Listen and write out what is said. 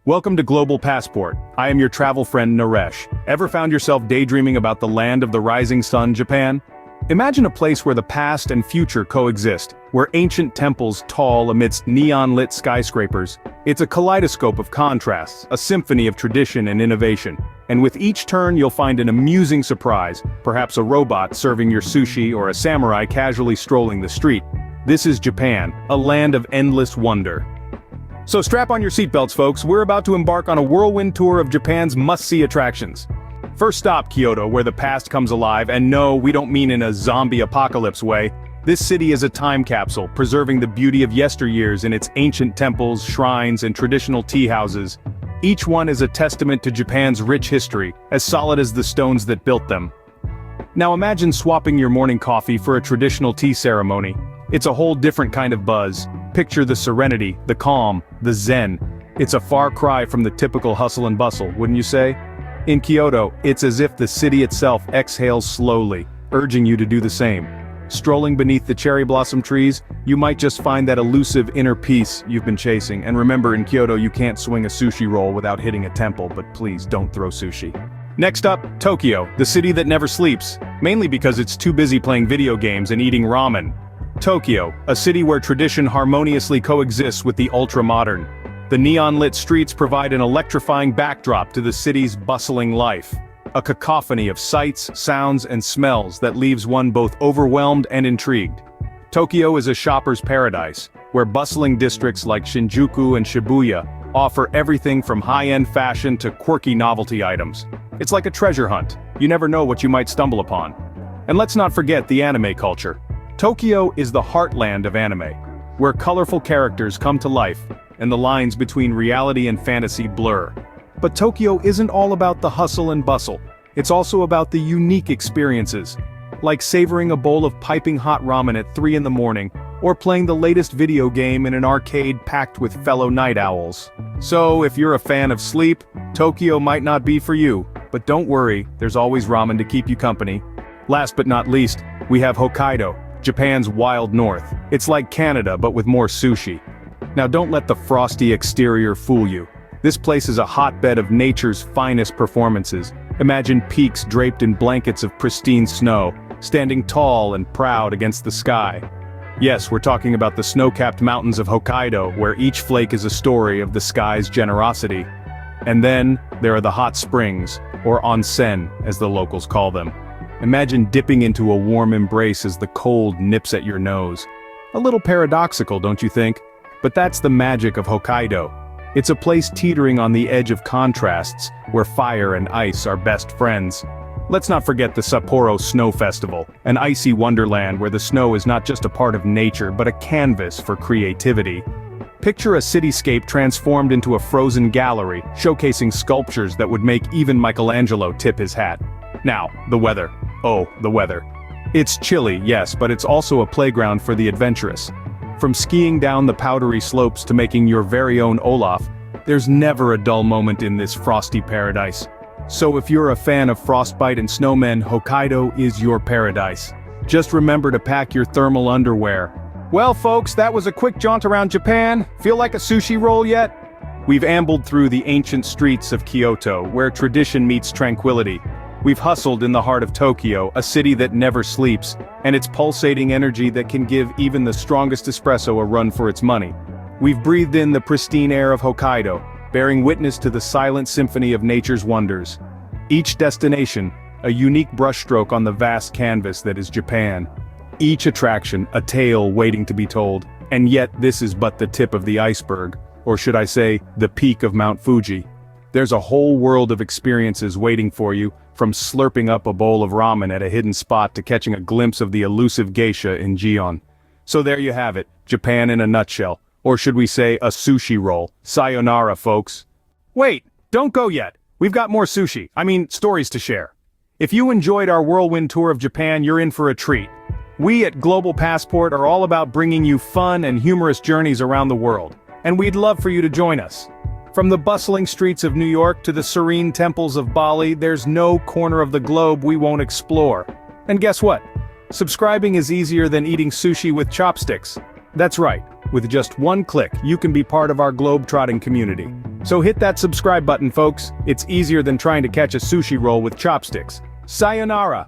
Welcome to Global Passport. I am your travel friend Naresh. Ever found yourself daydreaming about the land of the rising sun, Japan? Imagine a place where the past and future coexist, where ancient temples tall amidst neon-lit skyscrapers. It's a kaleidoscope of contrasts, a symphony of tradition and innovation. And with each turn you'll find an amusing surprise, perhaps a robot serving your sushi or a samurai casually strolling the street. This is Japan, a land of endless wonder. So strap on your seatbelts, folks, we're about to embark on a whirlwind tour of Japan's must-see attractions. First stop, Kyoto, where the past comes alive, and no, we don't mean in a zombie apocalypse way. This city is a time capsule, preserving the beauty of yesteryears in its ancient temples, shrines, and traditional tea houses. Each one is a testament to Japan's rich history, as solid as the stones that built them. Now imagine swapping your morning coffee for a traditional tea ceremony. It's a whole different kind of buzz. Picture the serenity, the calm, the zen. It's a far cry from the typical hustle and bustle, wouldn't you say? In Kyoto, it's as if the city itself exhales slowly, urging you to do the same. Strolling beneath the cherry blossom trees, you might just find that elusive inner peace you've been chasing. And remember, in Kyoto you can't swing a sushi roll without hitting a temple, but please don't throw sushi. Next up, Tokyo, the city that never sleeps, mainly because it's too busy playing video games and eating ramen. Tokyo, a city where tradition harmoniously coexists with the ultra-modern. The neon-lit streets provide an electrifying backdrop to the city's bustling life. A cacophony of sights, sounds, and smells that leaves one both overwhelmed and intrigued. Tokyo is a shopper's paradise, where bustling districts like Shinjuku and Shibuya offer everything from high-end fashion to quirky novelty items. It's like a treasure hunt. You never know what you might stumble upon. And let's not forget the anime culture. Tokyo is the heartland of anime, where colorful characters come to life, and the lines between reality and fantasy blur. But Tokyo isn't all about the hustle and bustle. It's also about the unique experiences, like savoring a bowl of piping hot ramen at 3 in the morning, or playing the latest video game in an arcade packed with fellow night owls. So if you're a fan of sleep, Tokyo might not be for you, but don't worry, there's always ramen to keep you company. Last but not least, we have Hokkaido, Japan's wild north. It's like Canada but with more sushi. Now don't let the frosty exterior fool you. This place is a hotbed of nature's finest performances. Imagine peaks draped in blankets of pristine snow, standing tall and proud against the sky. Yes, we're talking about the snow-capped mountains of Hokkaido, where each flake is a story of the sky's generosity. And then, there are the hot springs, or onsen, as the locals call them. Imagine dipping into a warm embrace as the cold nips at your nose. A little paradoxical, don't you think? But that's the magic of Hokkaido. It's a place teetering on the edge of contrasts, where fire and ice are best friends. Let's not forget the Sapporo Snow Festival, an icy wonderland where the snow is not just a part of nature but a canvas for creativity. Picture a cityscape transformed into a frozen gallery, showcasing sculptures that would make even Michelangelo tip his hat. Now, the weather. Oh, the weather. It's chilly, yes, but it's also a playground for the adventurous. From skiing down the powdery slopes to making your very own Olaf, there's never a dull moment in this frosty paradise. So if you're a fan of frostbite and snowmen, Hokkaido is your paradise. Just remember to pack your thermal underwear. Well folks, that was a quick jaunt around Japan. Feel like a sushi roll yet? We've ambled through the ancient streets of Kyoto, where tradition meets tranquility. We've hustled in the heart of Tokyo, a city that never sleeps, and its pulsating energy that can give even the strongest espresso a run for its money. We've breathed in the pristine air of Hokkaido, bearing witness to the silent symphony of nature's wonders. Each destination, a unique brushstroke on the vast canvas that is Japan. Each attraction, a tale waiting to be told, and yet this is but the tip of the iceberg, or should I say, the peak of Mount Fuji. There's a whole world of experiences waiting for you, from slurping up a bowl of ramen at a hidden spot to catching a glimpse of the elusive geisha in Gion. So there you have it, Japan in a nutshell, or should we say a sushi roll. Sayonara, folks. Wait, don't go yet. We've got more stories to share. If you enjoyed our whirlwind tour of Japan, you're in for a treat. We at Global Passport are all about bringing you fun and humorous journeys around the world, and we'd love for you to join us. From the bustling streets of New York to the serene temples of Bali, there's no corner of the globe we won't explore. And guess what? Subscribing is easier than eating sushi with chopsticks. That's right, with just one click, you can be part of our globe-trotting community. So hit that subscribe button, folks. It's easier than trying to catch a sushi roll with chopsticks. Sayonara!